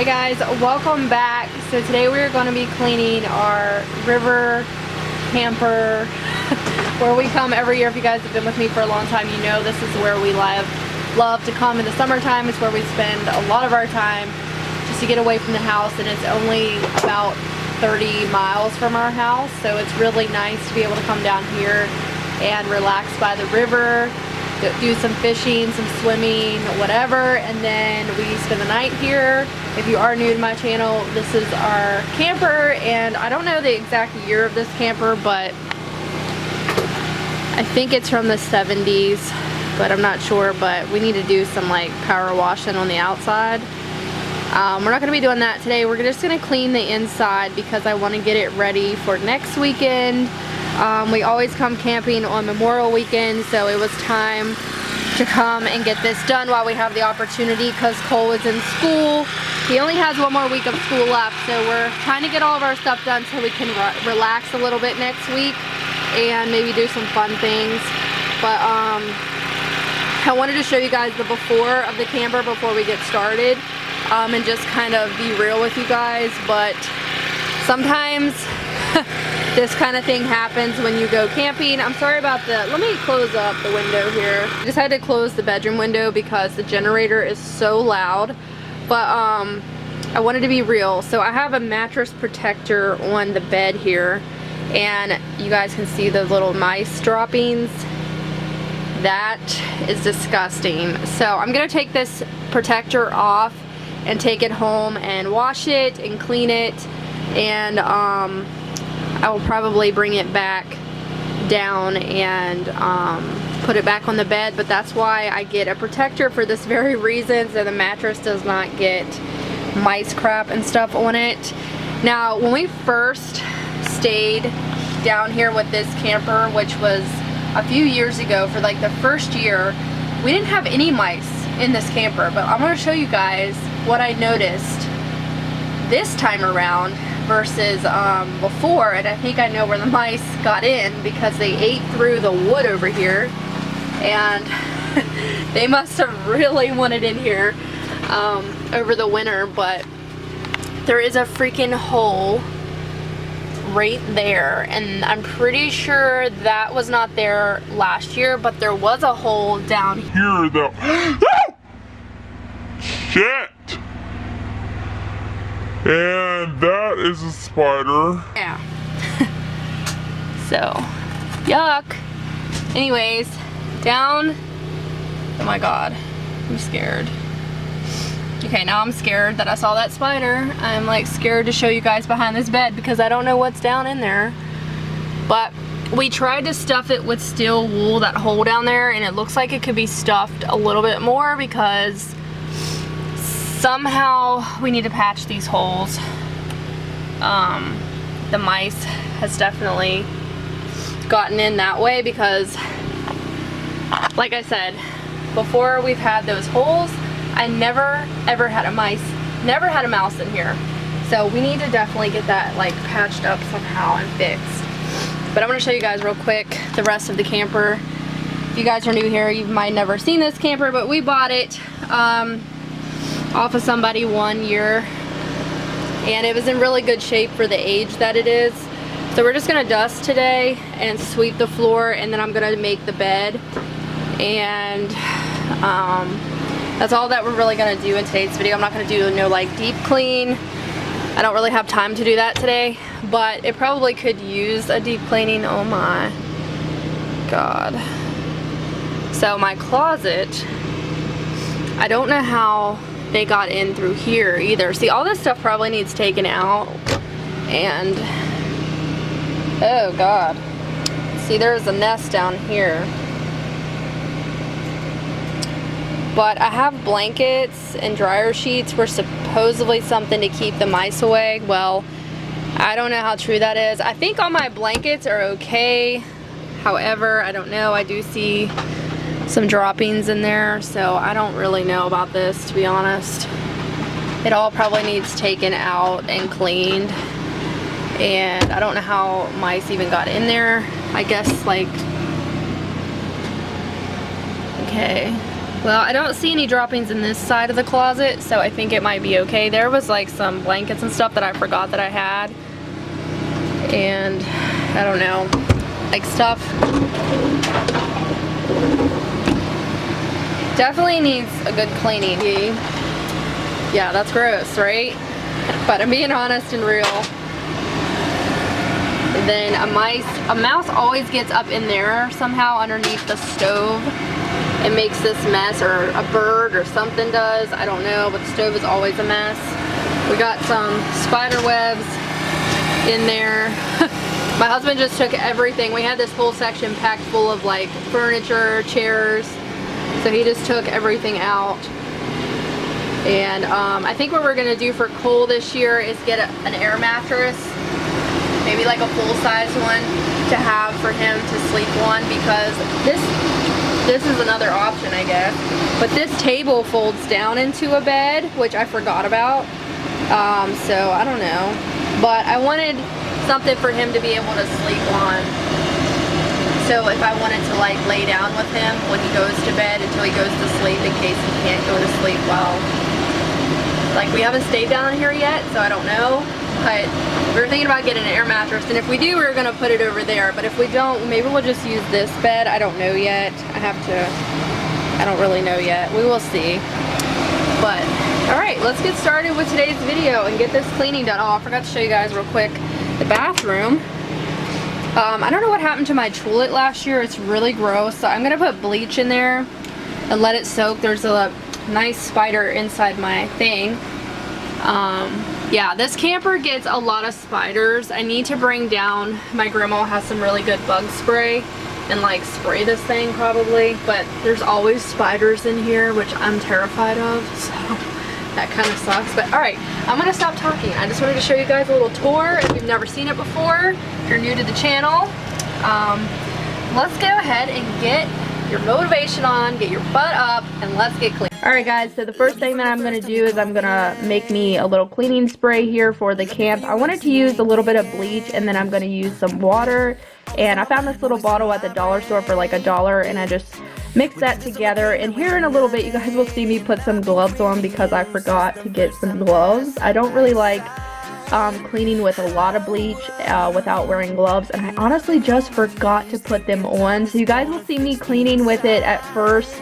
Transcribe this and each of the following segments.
Hey guys, welcome back. So today we're going to be cleaning our river camper where we come every year. If you guys have been with me for a long time, you know this is where we love to come in the summertime. It's where we spend a lot of our time just to get away from the house, and it's only about 30 miles from our house, so it's really nice to be able to come down here and relax by the river, do some fishing, some swimming, whatever, and then we spend the night here. If you are new to my channel, this is our camper, and I don't know the exact year of this camper, but I think it's from the 70s, but I'm not sure. But we need to do some like power washing on the outside. We're not going to be doing that today. We're just going to clean the inside because I want to get it ready for next weekend. We always come camping on Memorial Weekend, so it was time to come and get this done while we have the opportunity, because Cole is in school. He only has one more week of school left, so we're trying to get all of our stuff done so we can relax a little bit next week and maybe do some fun things. But I wanted to show you guys the before of the camper before we get started, and just kind of be real with you guys. But sometimes this kind of thing happens when you go camping. I'm sorry about the, let me close up the window here. I just had to close the bedroom window because the generator is so loud. But I wanted to be real. So I have a mattress protector on the bed here, and you guys can see those little mice droppings. That is disgusting. So I'm gonna take this protector off and take it home and wash it and clean it, and I will probably bring it back down and put it back on the bed. But that's why I get a protector, for this very reason, so the mattress does not get mice crap and stuff on it. Now, when we first stayed down here with this camper, which was a few years ago, for like the first year, we didn't have any mice in this camper. But I'm going to show you guys what I noticed this time around versus before, and I think I know where the mice got in, because they ate through the wood over here, and they must have really wanted in here over the winter. But there is a freaking hole right there, and I'm pretty sure that was not there last year, but there was a hole down here that shit. And that is a spider. Yeah. So, yuck. Anyways, down. Oh my god, I'm scared. Okay, now I'm scared that I saw that spider. I'm like scared to show you guys behind this bed because I don't know what's down in there. But we tried to stuff it with steel wool, that hole down there, and it looks like it could be stuffed a little bit more, because somehow we need to patch these holes. The mice has definitely gotten in that way, because like I said, before we've had those holes, I never ever had a mouse in here. So we need to definitely get that like patched up somehow and fixed. But I'm going to show you guys real quick the rest of the camper. If you guys are new here, you might never seen this camper, but we bought it off of somebody 1 year, and it was in really good shape for the age that it is. So we're just gonna dust today and sweep the floor, and then I'm gonna make the bed, and that's all that we're really gonna do in today's video. I'm not gonna do no like deep clean. I don't really have time to do that today, but it probably could use a deep cleaning. Oh my god. So my closet, I don't know how they got in through here either. See, all this stuff probably needs taken out, and oh god, see, there's a nest down here. But I have blankets and dryer sheets for supposedly something to keep the mice away. Well, I don't know how true that is. I think all my blankets are okay. However, I don't know, I do see some droppings in there, so I don't really know about this, to be honest. It all probably needs taken out and cleaned, and I don't know how mice even got in there. I guess like, okay, Well, I don't see any droppings in this side of the closet, so I think it might be okay. There was like some blankets and stuff that I forgot that I had. And I don't know, like stuff. Definitely needs a good cleaning. Yeah, that's gross, right? But I'm being honest and real. And then a mouse always gets up in there somehow underneath the stove. It makes this mess, or a bird or something does. I don't know, but the stove is always a mess. We got some spider webs in there. My husband just took everything. We had this whole section packed full of like furniture, chairs. So he just took everything out. And I think what we're gonna do for Cole this year is get an air mattress. Maybe like a full-size one to have for him to sleep on, because this is another option, I guess. But this table folds down into a bed, which I forgot about. So I don't know. But I wanted something for him to be able to sleep on. So if I wanted to like lay down with him when he goes to bed until he goes to sleep, in case he can't go to sleep well. Like, we haven't stayed down here yet, so I don't know. But we were thinking about getting an air mattress, and if we do, we're gonna put it over there. But if we don't, maybe we'll just use this bed. I don't know yet. I don't really know yet. We will see. But all right, let's get started with today's video and get this cleaning done. Oh, I forgot to show you guys real quick the bathroom. I don't know what happened to my toilet last year. It's really gross, so I'm gonna put bleach in there and let it soak. There's a nice spider inside my thing. Yeah, this camper gets a lot of spiders. I need to bring down, my grandma has some really good bug spray and like spray this thing probably, but there's always spiders in here, which I'm terrified of, so that kind of sucks. But all right, I'm gonna stop talking. I just wanted to show you guys a little tour if you've never seen it before, if you're new to the channel. Let's go ahead and get your motivation on, get your butt up, and let's get clean. Alright guys, so the first thing that I'm going to do is I'm going to make me a little cleaning spray here for the camp. I wanted to use a little bit of bleach, and then I'm going to use some water. And I found this little bottle at the dollar store for like $1, and I just mixed that together. And here in a little bit, you guys will see me put some gloves on because I forgot to get some gloves. I don't really like cleaning with a lot of bleach without wearing gloves, and I honestly just forgot to put them on. So you guys will see me cleaning with it at first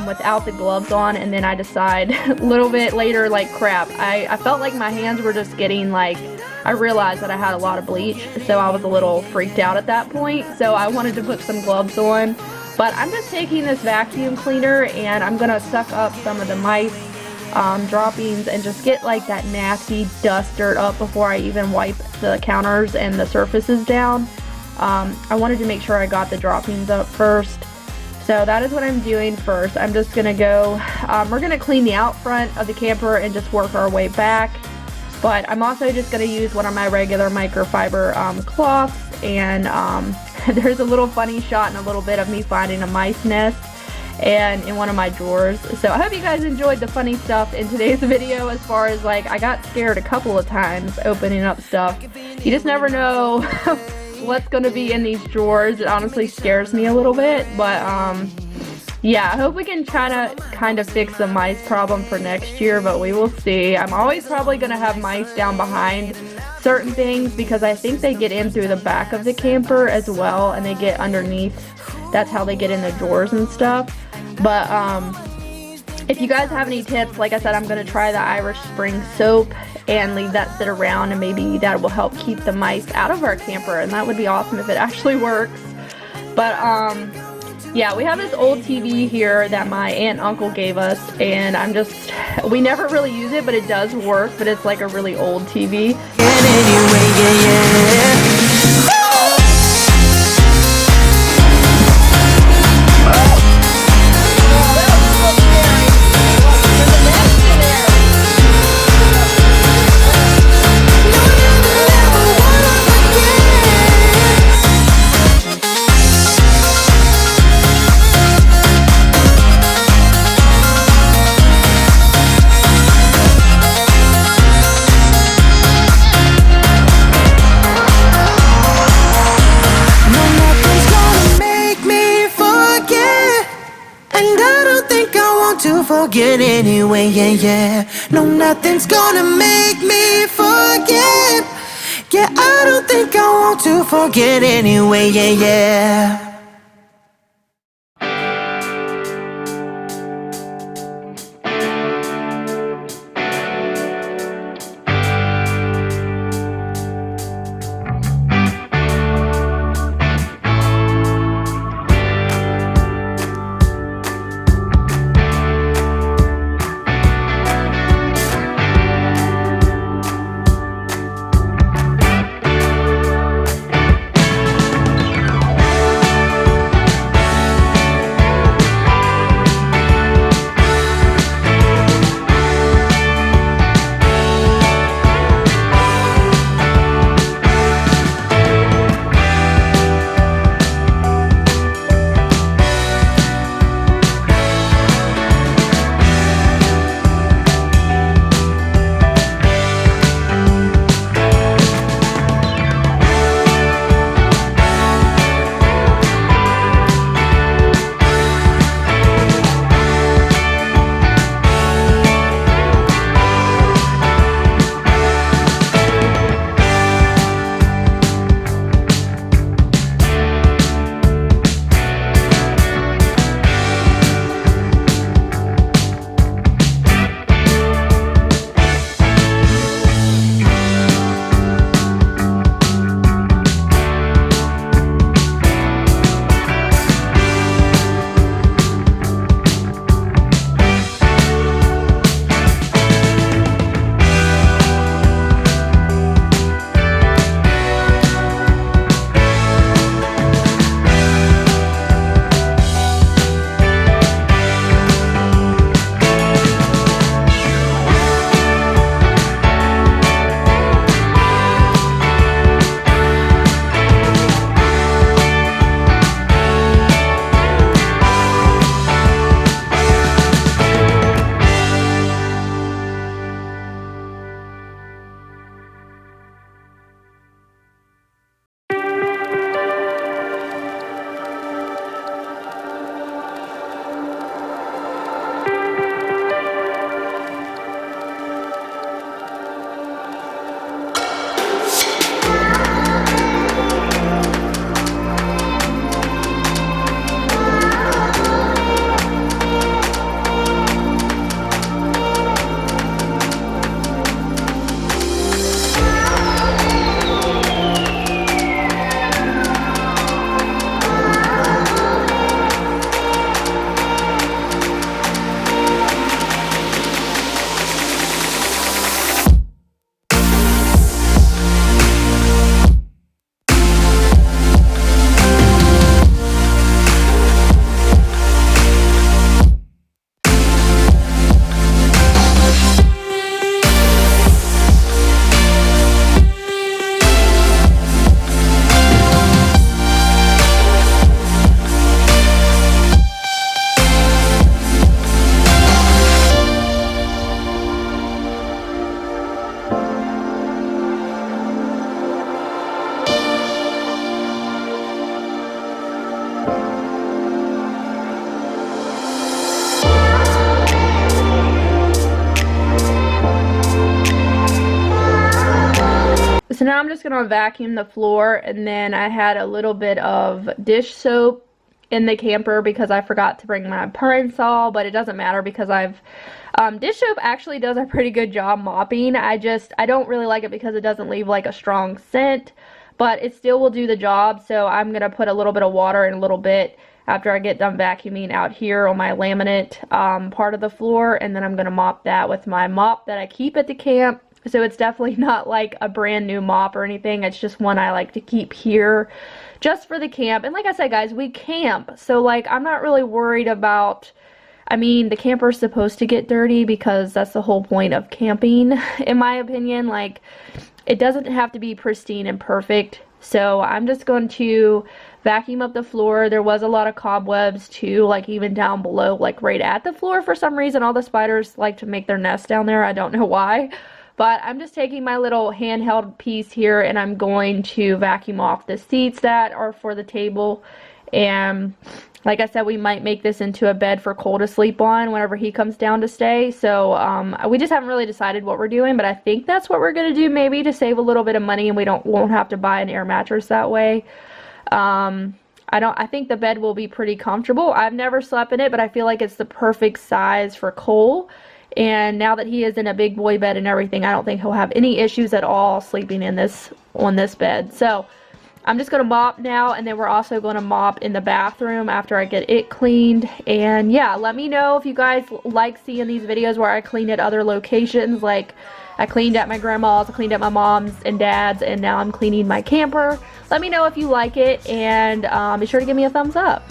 without the gloves on, and then I decide a little bit later, like, crap, I felt like my hands were just getting like, I realized that I had a lot of bleach, so I was a little freaked out at that point, so I wanted to put some gloves on. But I'm just taking this vacuum cleaner and I'm gonna suck up some of the mice droppings and just get like that nasty dust dirt up before I even wipe the counters and the surfaces down. I wanted to make sure I got the droppings up first. So that is what I'm doing first. I'm just gonna go, we're gonna clean the out front of the camper and just work our way back. But I'm also just gonna use one of my regular microfiber cloths, and there's a little funny shot in a little bit of me finding a mice nest and in one of my drawers. So I hope you guys enjoyed the funny stuff in today's video, as far as like, I got scared a couple of times opening up stuff. You just never know what's gonna be in these drawers. It honestly scares me a little bit, but yeah, I hope we can try to kind of fix the mice problem for next year, but we will see. I'm always probably gonna have mice down behind certain things because I think they get in through the back of the camper as well, and they get underneath. That's how they get in the drawers and stuff. But if you guys have any tips, like I said, I'm gonna try the Irish Spring soap and leave that sit around, and maybe that will help keep the mice out of our camper, and that would be awesome if it actually works. But yeah, we have this old TV here that my aunt and uncle gave us, and we never really use it, but it does work, but it's like a really old TV. And anyway, yeah. to forget anyway, yeah, yeah. No, nothing's gonna make me forget. Yeah, I don't think I want to forget anyway, yeah, yeah. So now I'm just going to vacuum the floor, and then I had a little bit of dish soap in the camper because I forgot to bring my Pine-Sol, but it doesn't matter because dish soap actually does a pretty good job mopping. I don't really like it because it doesn't leave like a strong scent, but it still will do the job. So I'm going to put a little bit of water in a little bit after I get done vacuuming out here on my laminate part of the floor, and then I'm going to mop that with my mop that I keep at the camp. So it's definitely not like a brand new mop or anything. It's just one I like to keep here just for the camp. And like I said, guys, we camp. So like I'm not really worried about, I mean, the camper is supposed to get dirty because that's the whole point of camping, in my opinion. Like, it doesn't have to be pristine and perfect. So I'm just going to vacuum up the floor. There was a lot of cobwebs too, like even down below, like right at the floor. For some reason, all the spiders like to make their nest down there. I don't know why. But I'm just taking my little handheld piece here and I'm going to vacuum off the seats that are for the table. And like I said, we might make this into a bed for Cole to sleep on whenever he comes down to stay. So we just haven't really decided what we're doing, but I think that's what we're gonna do, maybe to save a little bit of money and we won't have to buy an air mattress that way. I think the bed will be pretty comfortable. I've never slept in it, but I feel like it's the perfect size for Cole. And now that he is in a big boy bed and everything, I don't think he'll have any issues at all sleeping in on this bed. So I'm just going to mop now, and then we're also going to mop in the bathroom after I get it cleaned. And yeah, let me know if you guys like seeing these videos where I clean at other locations. Like I cleaned at my grandma's, I cleaned at my mom's and dad's, and now I'm cleaning my camper. Let me know if you like it, and be sure to give me a thumbs up.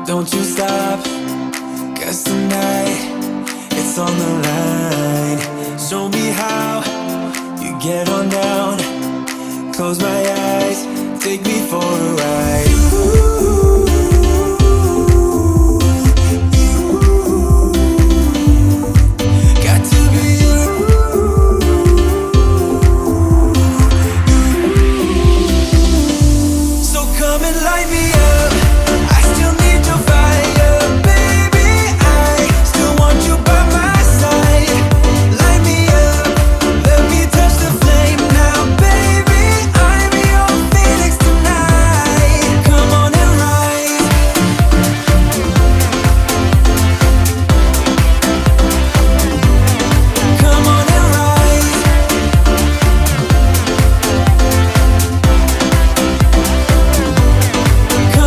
Don't you stop, 'cause tonight it's on the line. Show me how you get on down. Close my eyes, take me for a ride. Ooh, got to be you. So come and light me up. I still need your fire, baby. I still want you by my side. Light me up, let me touch the flame now, baby. I'm your phoenix tonight. Come on and rise. Come on and rise. Come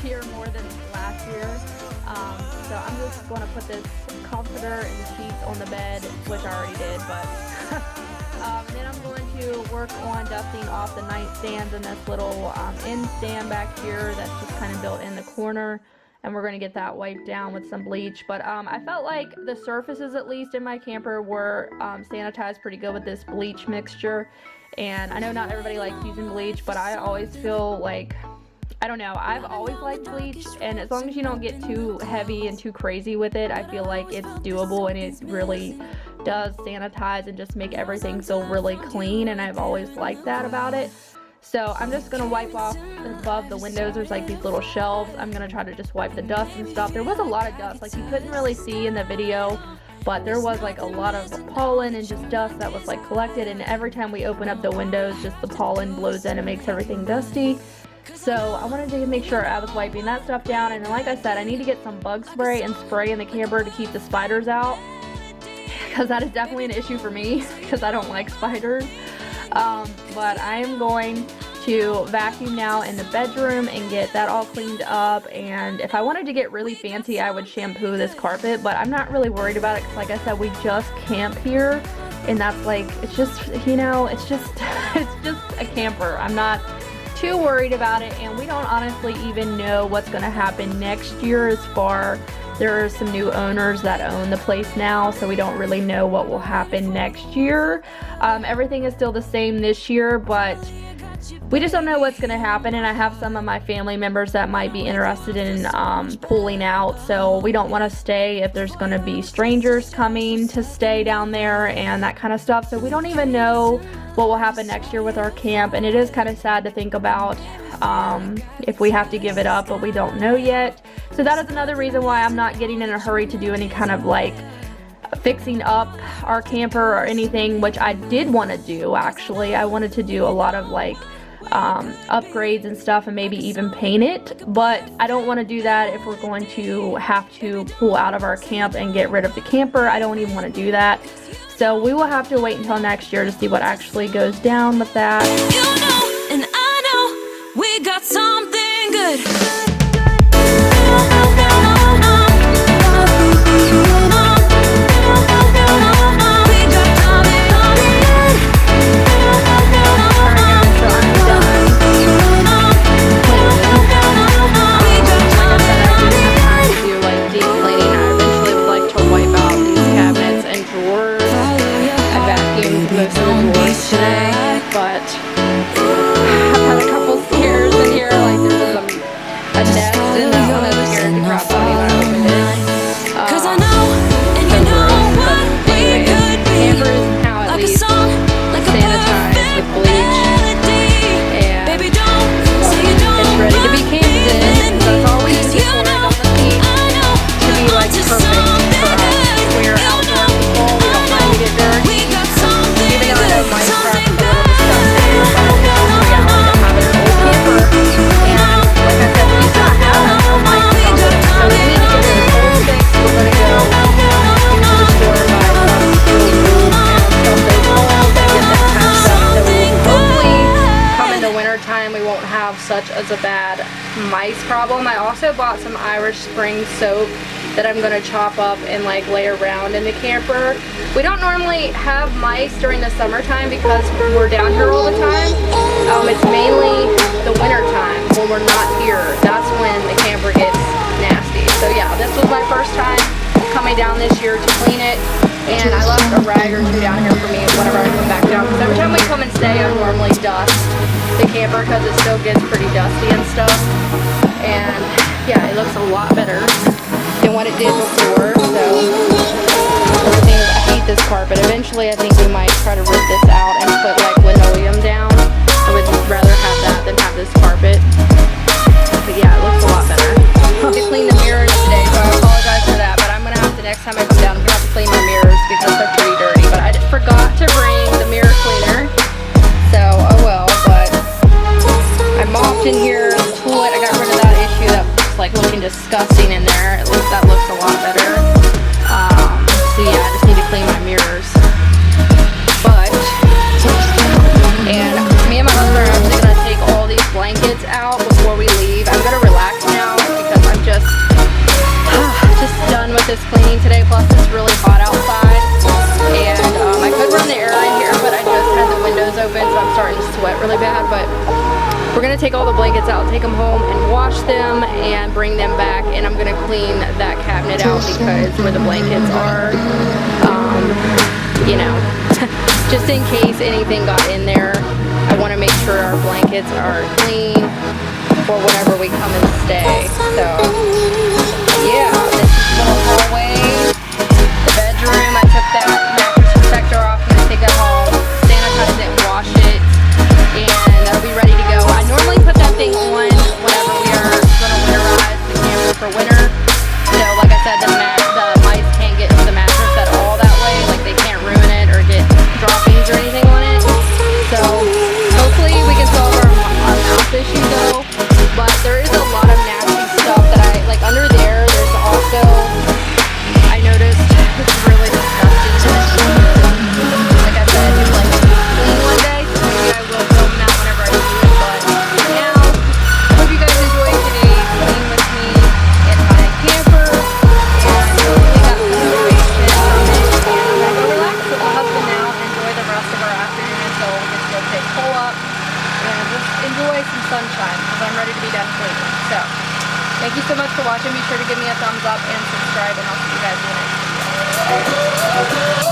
year more than last year. So I'm just going to put this comforter and sheets on the bed, which I already did, but and then I'm going to work on dusting off the nightstands and this little end stand back here that's just kind of built in the corner, and we're going to get that wiped down with some bleach. But I felt like the surfaces, at least in my camper, were sanitized pretty good with this bleach mixture. And I know not everybody likes using bleach, but I always feel like, I don't know, I've always liked bleach, and as long as you don't get too heavy and too crazy with it, I feel like it's doable, and it really does sanitize and just make everything feel really clean, and I've always liked that about it. So I'm just going to wipe off above the windows. There's like these little shelves. I'm going to try to just wipe the dust and stuff. There was a lot of dust, like you couldn't really see in the video, but there was like a lot of pollen and just dust that was like collected, and every time we open up the windows, just the pollen blows in and makes everything dusty. So I wanted to make sure I was wiping that stuff down, and like I said, I need to get some bug spray and spray in the camper to keep the spiders out, because that is definitely an issue for me because I don't like spiders. But I am going to vacuum now in the bedroom and get that all cleaned up, and if I wanted to get really fancy, I would shampoo this carpet, but I'm not really worried about it because, like I said, we just camp here, and that's like, it's just, you know, it's just a camper. I'm not too worried about it, and we don't honestly even know what's going to happen next year. As far, there are some new owners that own the place now, so we don't really know what will happen next year. Everything is still the same this year, but we just don't know what's going to happen, and I have some of my family members that might be interested in pulling out, so we don't want to stay if there's going to be strangers coming to stay down there and that kind of stuff. So we don't even know what will happen next year with our camp, and it is kind of sad to think about if we have to give it up, but we don't know yet. So that is another reason why I'm not getting in a hurry to do any kind of like fixing up our camper or anything, which I did want to do. Actually, I wanted to do a lot of like upgrades and stuff, and maybe even paint it, but I don't want to do that if we're going to have to pull out of our camp and get rid of the camper. I don't even want to do that, so we will have to wait until next year to see what actually goes down with that. You know, and I know we got something good. But I've had a couple scares in here, like there was a nest in that one that scared the crap out of me when I opened it. Cause I know, and you know what we could be. Camper is now at least sanitized with bleach, and it's ready to be camped in. That's all we use it for. It doesn't need to be like perfect for us. We're outdoor people, we don't like to get dirty. Even though I know my crap is a little disgusting, but it's reality to have an old camper. And like I said, we do not have a microfiber, so we need to get rid of old things. We're going to go into the store and buy some steel wool and some those holes and get that patched up, so hopefully come into winter time we won't have such as a bad mice problem. I also bought some Irish Spring soap that I'm going to chop up and like lay around in the camper. We don't normally have mice during the summertime because we're down here all the time. It's mainly the winter time when we're not here. That's when the camper gets nasty. So yeah, this was my first time coming down this year to clean it, and I left a rag or two down here for me whenever I come back down, because every time we come and stay I normally dust the camper because it still gets pretty dusty and stuff. And yeah, it looks a lot better than what it did before. So the thing is, I hate this carpet. Eventually I think we might try to rip this out and put like linoleum down. I would rather have that than have this carpet. But yeah, it looks a lot better. I did clean the mirrors today, so I apologize for that, but I'm gonna have to, next time I come down, I'm gonna have to clean my mirrors because they're pretty dirty. But I forgot to bring the mirror cleaner, so oh well. But I mopped in here, the toilet, I got rid of that issue that was like looking disgusting in there. At least that looks a lot better. So yeah, I just need to clean my mirrors. But sweat really bad, but we're gonna take all the blankets out, take them home and wash them and bring them back, and I'm gonna clean that cabinet out because where the blankets are, you know, just in case anything got in there, I want to make sure our blankets are clean for whenever we come and stay. So yeah, this is the little hallway, the bedroom. I took that mattress protector off, I'm gonna take that home, sanitize it and wash it, and that'll be ready to go. I normally put that thing on whenever we are gonna winterize the camper for winter. So like I said, the mice can't get to the mattress at all that way, like they can't ruin it or get droppings or anything on it. So hopefully we can solve our mouse issue though, but there is a lot of nasty stuff that I, like under there, there's also, I noticed, it's really disgusting. Like I said, it's like clean one day, so maybe I will film that whenever I do it, but for now, I hope you guys enjoyed today's clean with me in my camper, and hopefully got some motivation from it, and I'm gonna go relax with my husband now, enjoy the rest of our afternoon until we get to go take pull up, and just enjoy some sunshine, because I'm ready to be done cleaning. So, thank you so much for watching. Be sure to give me a thumbs up and subscribe, and I'll see you guys in the next video.